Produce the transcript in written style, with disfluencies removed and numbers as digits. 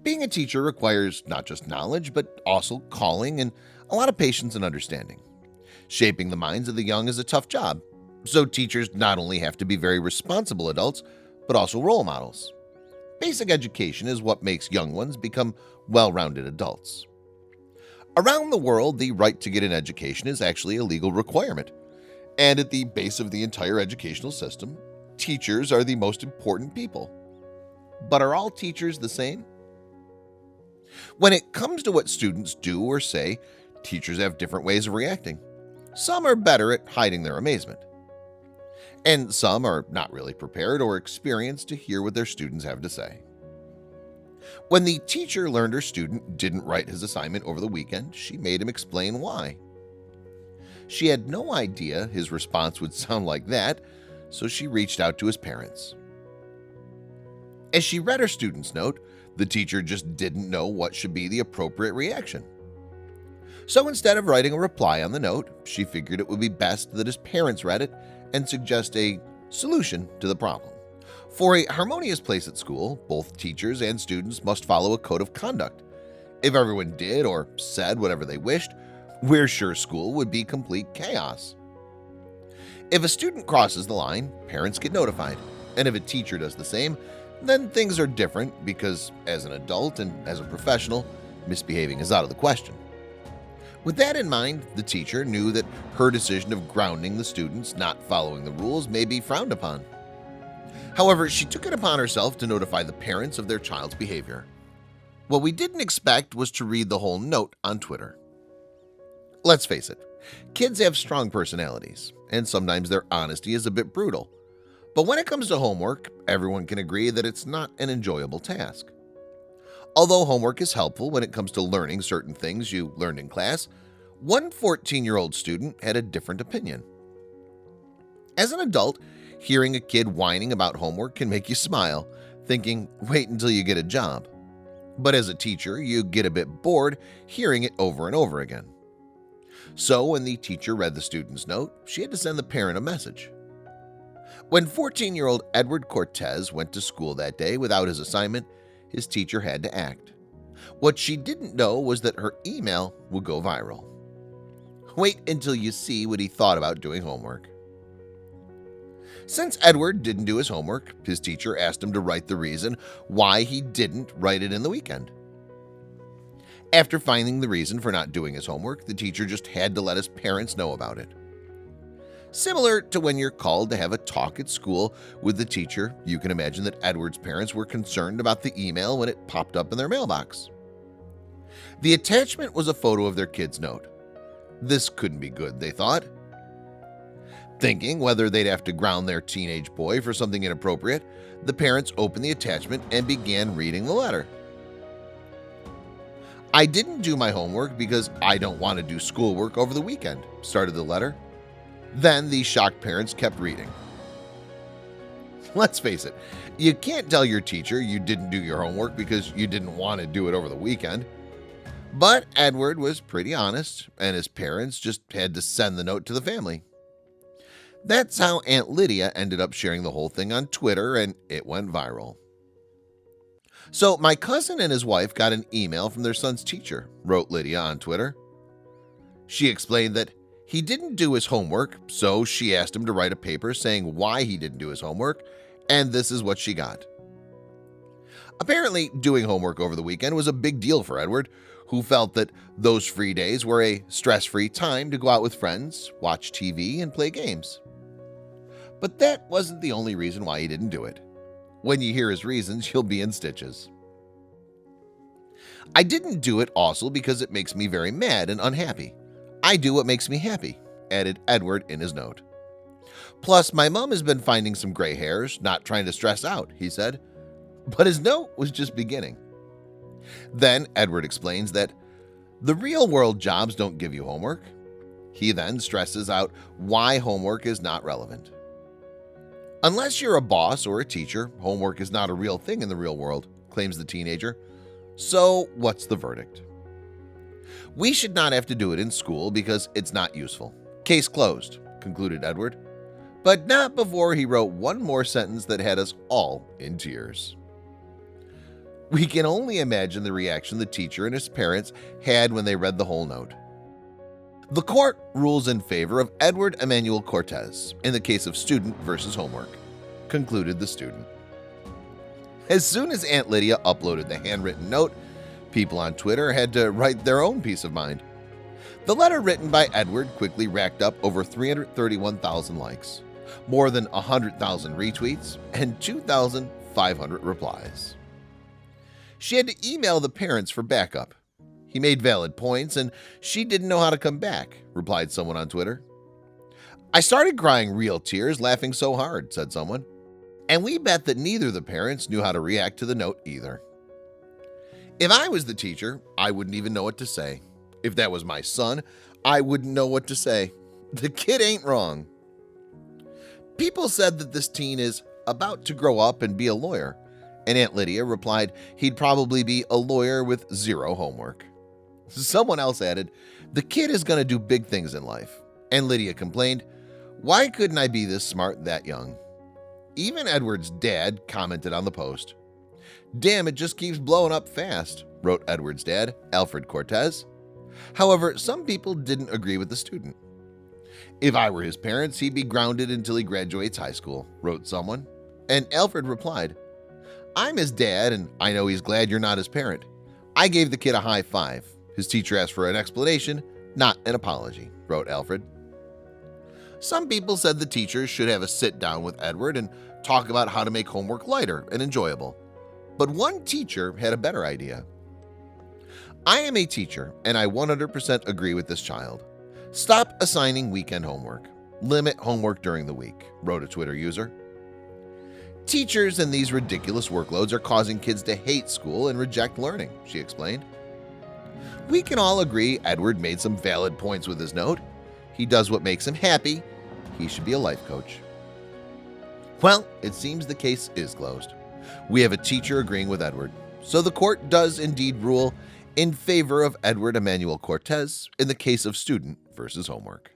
Being a teacher requires not just knowledge, but also calling and a lot of patience and understanding. Shaping the minds of the young is a tough job, so teachers not only have to be very responsible adults, but also role models. Basic education is what makes young ones become well-rounded adults. Around the world, the right to get an education is actually a legal requirement, and at the base of the entire educational system, teachers are the most important people. But are all teachers the same? When it comes to what students do or say, teachers have different ways of reacting. Some are better at hiding their amazement, and some are not really prepared or experienced to hear what their students have to say. When the teacher learned her student didn't write his assignment over the weekend, she made him explain why. She had no idea his response would sound like that, so she reached out to his parents. As she read her student's note, the teacher just didn't know what should be the appropriate reaction. So instead of writing a reply on the note, she figured it would be best that his parents read it and suggest a solution to the problem. For a harmonious place at school, both teachers and students must follow a code of conduct. If everyone did or said whatever they wished, we're sure school would be complete chaos. If a student crosses the line, parents get notified, and if a teacher does the same, then things are different because as an adult and as a professional, misbehaving is out of the question. With that in mind, the teacher knew that her decision of grounding the students not following the rules may be frowned upon. However, she took it upon herself to notify the parents of their child's behavior. What we didn't expect was to read the whole note on Twitter. Let's face it, kids have strong personalities, and sometimes their honesty is a bit brutal. But when it comes to homework, everyone can agree that it's not an enjoyable task. Although homework is helpful when it comes to learning certain things you learned in class, one 14-year-old student had a different opinion. As an adult, hearing a kid whining about homework can make you smile, thinking, wait until you get a job. But as a teacher, you get a bit bored hearing it over and over again. So when the teacher read the student's note, she had to send the parent a message. When 14-year-old Edward Cortez went to school that day without his assignment, his teacher had to act. What she didn't know was that her email would go viral. Wait until you see what he thought about doing homework. Since Edward didn't do his homework, his teacher asked him to write the reason why he didn't write it in the weekend. After finding the reason for not doing his homework, the teacher just had to let his parents know about it. Similar to when you're called to have a talk at school with the teacher, you can imagine that Edward's parents were concerned about the email when it popped up in their mailbox. The attachment was a photo of their kid's note. This couldn't be good, they thought. Thinking whether they'd have to ground their teenage boy for something inappropriate, the parents opened the attachment and began reading the letter. I didn't do my homework because I don't want to do schoolwork over the weekend, started the letter. Then the shocked parents kept reading. Let's face it, you can't tell your teacher you didn't do your homework because you didn't want to do it over the weekend. But Edward was pretty honest, and his parents just had to send the note to the family. That's how Aunt Lydia ended up sharing the whole thing on Twitter, and it went viral. So my cousin and his wife got an email from their son's teacher, wrote Lydia on Twitter. She explained that he didn't do his homework, so she asked him to write a paper saying why he didn't do his homework, and this is what she got. Apparently, doing homework over the weekend was a big deal for Edward, who felt that those free days were a stress-free time to go out with friends, watch TV, and play games. But that wasn't the only reason why he didn't do it. When you hear his reasons, you'll be in stitches. I didn't do it also because it makes me very mad and unhappy. I do what makes me happy, added Edward in his note. Plus, my mom has been finding some gray hairs, not trying to stress out, he said. But his note was just beginning. Then Edward explains that the real-world jobs don't give you homework. He then stresses out why homework is not relevant. Unless you're a boss or a teacher, homework is not a real thing in the real world, claims the teenager. So what's the verdict? We should not have to do it in school because it's not useful. Case closed, concluded Edward. But not before he wrote one more sentence that had us all in tears. We can only imagine the reaction the teacher and his parents had when they read the whole note. The court rules in favor of Edward Emmanuel Cortez in the case of student versus homework, concluded the student. As soon as Aunt Lydia uploaded the handwritten note, people on Twitter had to write their own peace of mind. The letter written by Edward quickly racked up over 331,000 likes, more than 100,000 retweets, and 2,500 replies. She had to email the parents for backup. He made valid points and she didn't know how to come back, replied someone on Twitter. I started crying real tears laughing so hard, said someone. And we bet that neither of the parents knew how to react to the note either. If I was the teacher, I wouldn't even know what to say. If that was my son, I wouldn't know what to say. The kid ain't wrong. People said that this teen is about to grow up and be a lawyer, and Aunt Lydia replied he'd probably be a lawyer with zero homework. Someone else added, the kid is going to do big things in life, and Lydia complained, why couldn't I be this smart that young? Even Edward's dad commented on the post. Damn, it just keeps blowing up fast, wrote Edward's dad, Alfred Cortez. However, some people didn't agree with the student. If I were his parents, he'd be grounded until he graduates high school, wrote someone. And Alfred replied, I'm his dad and I know he's glad you're not his parent. I gave the kid a high five. His teacher asked for an explanation, not an apology, wrote Alfred. Some people said the teachers should have a sit down with Edward and talk about how to make homework lighter and enjoyable. But one teacher had a better idea. I am a teacher and I 100% agree with this child. Stop assigning weekend homework. Limit homework during the week, wrote a Twitter user. Teachers and these ridiculous workloads are causing kids to hate school and reject learning, she explained. We can all agree Edward made some valid points with his note. He does what makes him happy. He should be a life coach. Well, it seems the case is closed. We have a teacher agreeing with Edward, so the court does indeed rule in favor of Edward Emmanuel Cortez in the case of student versus homework.